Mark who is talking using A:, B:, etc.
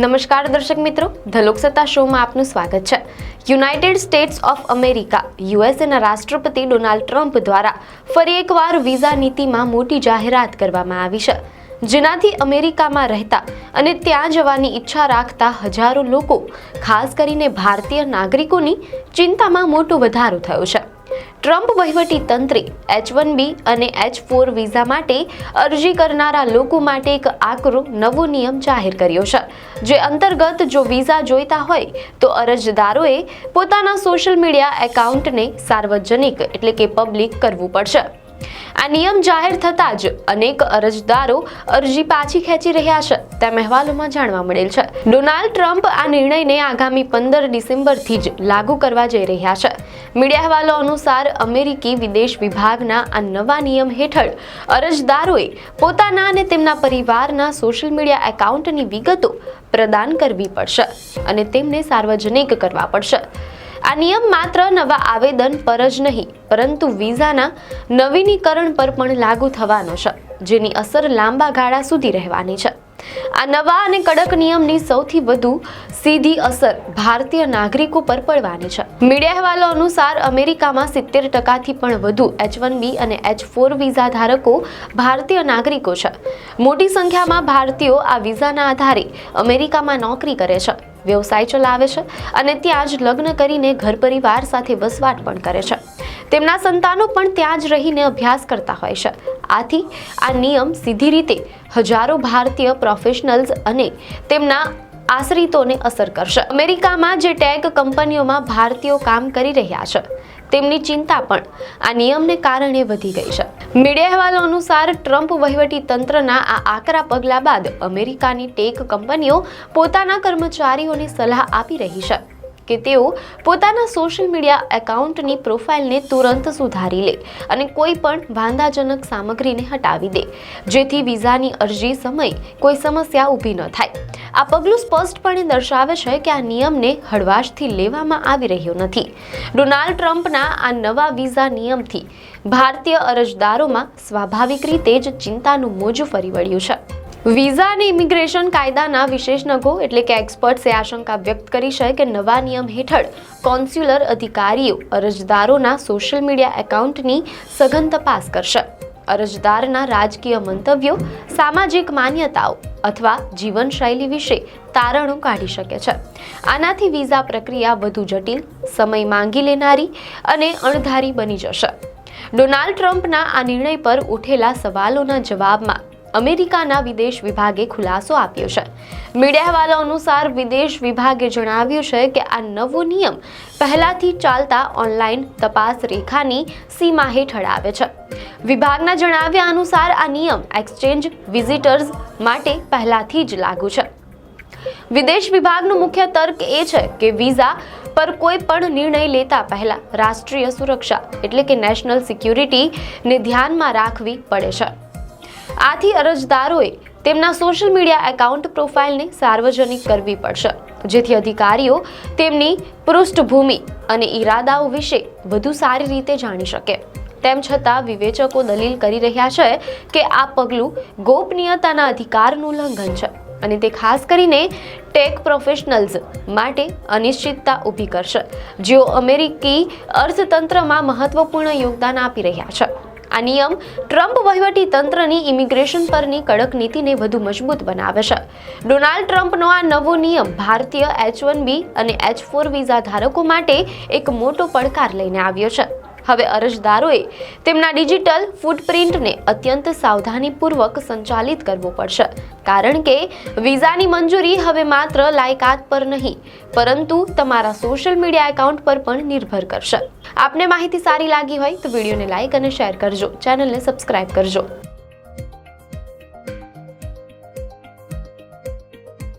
A: નમસ્કાર દર્શક મિત્રો, ધ લોકસત્તા શોમાં આપનું સ્વાગત છે। યુનાઇટેડ સ્ટેટ્સ ઓફ અમેરિકા યુએસએના રાષ્ટ્રપતિ ડોનાલ્ડ ટ્રમ્પ દ્વારા ફરી એકવાર વિઝા નીતિમાં મોટી જાહેરાત કરવામાં આવી છે, જેનાથી અમેરિકામાં રહેતા અને ત્યાં જવાની ઈચ્છા રાખતા હજારો લોકો, ખાસ કરીને ભારતીય નાગરિકોની ચિંતામાં મોટો વધારો થયો છે। ટ્રમ્પ વહીવટી તંત્રે H-1B અને H-4 વિઝા માટે અરજી કરનારા લોકો માટે એક આકરો નવો નિયમ જાહેર કર્યો છે, જે અંતર્ગત જો વિઝા જોઈતા હોય તો અરજદારોએ પોતાના સોશિયલ મીડિયા એકાઉન્ટને સાર્વજનિક એટલે કે પબ્લિક કરવું પડશે। આ નિયમ જાહેર થતાં જ અનેક અરજદારો અરજી પાછી ખેંચી રહ્યા છે, તેમ અહેવાલોમાં જાણવા મળેલ છે। ડોનાલ્ડ ટ્રમ્પ આ નિર્ણયને આગામી 15 ડિસેમ્બરથી જ લાગુ કરવા જઈ રહ્યા છે। મીડિયા અહેવાલો અનુસાર અમેરિકી વિદેશ વિભાગના આ નવા નિયમ હેઠળ અરજદારોએ પોતાના અને તેમના પરિવારના સોશિયલ મીડિયા એકાઉન્ટની વિગતો પ્રદાન કરવી પડશે અને તેમને સાર્વજનિક કરવા પડશે। આ નિયમ માત્ર નવા આવેદન પર જ નહીં, પરંતુ વિઝાના નવીનીકરણ પર પણ લાગુ થવાનો છે, જેની અસર લાંબા ગાળા સુધી રહેવાની છે। આ નવા અને કડક નિયમની સૌથી વધુ સીધી અસર ભારતીય નાગરિકો પર પડવાની છે। મીડિયા અહેવાલો અનુસાર અમેરિકામાં 70% પણ વધુ H-1B અને H-4 વિઝા ધારકો ભારતીય નાગરિકો છે। મોટી સંખ્યામાં ભારતીયો આ વિઝાના આધારે અમેરિકામાં નોકરી કરે છે, વ્યવસાય ચલાવે છે અને ત્યાં જ લગ્ન કરીને ઘર પરિવાર સાથે વસવાટ પણ કરે છે। તેમના સંતાનો પણ ત્યાં જ રહીને અભ્યાસ કરતા હોય છે। આથી આ નિયમ સીધી રીતે હજારો ભારતીય પ્રોફેશનલ્સ અને તેમના આશ્રિતોને અસર કરશે। અમેરિકામાં જે ટેક કંપનીઓમાં ભારતીયો કામ કરી રહ્યા છે, તેમની ચિંતા પણ આ નિયમને કારણે વધી ગઈ છે। મીડિયા અહેવાલો અનુસાર ટ્રમ્પ વહીવટી તંત્રના આ આકરા પગલા બાદ અમેરિકાની ટેક કંપનીઓ પોતાના કર્મચારીઓને સલાહ આપી રહી છે કે તેઓ પોતાના સોશિયલ મીડિયા એકાઉન્ટની પ્રોફાઇલને તુરંત સુધારી લે અને કોઈ પણ વાંધાજનક સામગ્રીને હટાવી દે, જેથી વિઝાની અરજી સમયે કોઈ સમસ્યા ઊભી ન થાય। આ પગલું સ્પષ્ટપણે દર્શાવે છે કે આ નિયમને હળવાશથી લેવામાં આવી રહ્યો નથી। ડોનાલ્ડ ટ્રમ્પના આ નવા વિઝા નિયમથી ભારતીય અરજદારોમાં સ્વાભાવિક રીતે જ ચિંતાનું મોજું ફરી વળ્યું છે। વિઝા અને ઇમિગ્રેશન કાયદાના વિશેષજ્ઞો એટલે કે એક્સપર્ટ્સે આશંકા વ્યક્ત કરી છે કે નવા નિયમ હેઠળ કોન્સ્યુલર અધિકારીઓ અરજદારોના સોશિયલ મીડિયા એકાઉન્ટની સઘન તપાસ કરશે। અરજદારના રાજકીય મંતવ્યો, સામાજિક માન્યતાઓ અથવા જીવનશૈલી વિશે તારણો કાઢી શકે છે। આનાથી વિઝા પ્રક્રિયા વધુ જટિલ, સમય માંગી લેનારી અને અણધારી બની જશે। ડોનાલ્ડ ટ્રમ્પના આ નિર્ણય પર ઉઠેલા સવાલોના જવાબમાં અમેરિકાના વિદેશ વિભાગે ખુલાસો આપ્યો છે। મીડિયા અહેવાલો અનુસાર વિદેશ વિભાગે જણાવ્યું છે કે આ નવો નિયમ પહેલાથી ચાલતા ઓનલાઈન તપાસ રેખાની સીમા હેઠળ આવે છે। વિભાગના જણાવ્યા અનુસાર આ નિયમ એક્સચેન્જ વિઝિટર્સ માટે પહેલાથી જ લાગુ છે। વિદેશ વિભાગનો મુખ્ય તર્ક એ છે કે વિઝા પર કોઈ પણ નિર્ણય લેતા પહેલા રાષ્ટ્રીય સુરક્ષા એટલે કે નેશનલ સિક્યુરિટીને ધ્યાનમાં રાખવી પડે છે। આથી અરજદારોએ તેમના સોશિયલ મીડિયા એકાઉન્ટ પ્રોફાઇલને સાર્વજનિક કરવી પડશે, જેથી અધિકારીઓ તેમની પૃષ્ઠભૂમિ અને ઈરાદાઓ વિશે વધુ સારી રીતે જાણી શકે। તેમ છતાં વિવેચકો દલીલ કરી રહ્યા છે કે આ પગલું ગોપનીયતાના અધિકારનું ઉલ્લંઘન છે અને તે ખાસ કરીને ટેક પ્રોફેશનલ્સ માટે અનિશ્ચિતતા ઊભી કરશે, જેઓ અમેરિકી અર્થતંત્રમાં મહત્વપૂર્ણ યોગદાન આપી રહ્યા છે। આ નિયમ ટ્રમ્પ વહીવટી તંત્રની ઇમિગ્રેશન પરની કડક નીતિને વધુ મજબૂત બનાવે છે। ડોનાલ્ડ ટ્રમ્પનો આ નવો નિયમ ભારતીય H-1B અને H-4 વિઝા ધારકો માટે એક મોટો પડકાર લઈને આવ્યો છે। હવે અરજદારોએ તેમના ડિજિટલ ફૂટપ્રિન્ટને અત્યંત સાવધાનીપૂર્વક સંચાલિત કરવું પડશે, કારણ કે વિઝાની મંજૂરી હવે માત્ર લાયકાત પર નહીં, પરંતુ તમારા સોશિયલ મીડિયા એકાઉન્ટ પર પણ નિર્ભર કરશે। આપને માહિતી સારી લાગી હોય તો વિડીયોને લાઇક અને શેર કરજો, ચેનલને સબસ્ક્રાઇબ કરજો।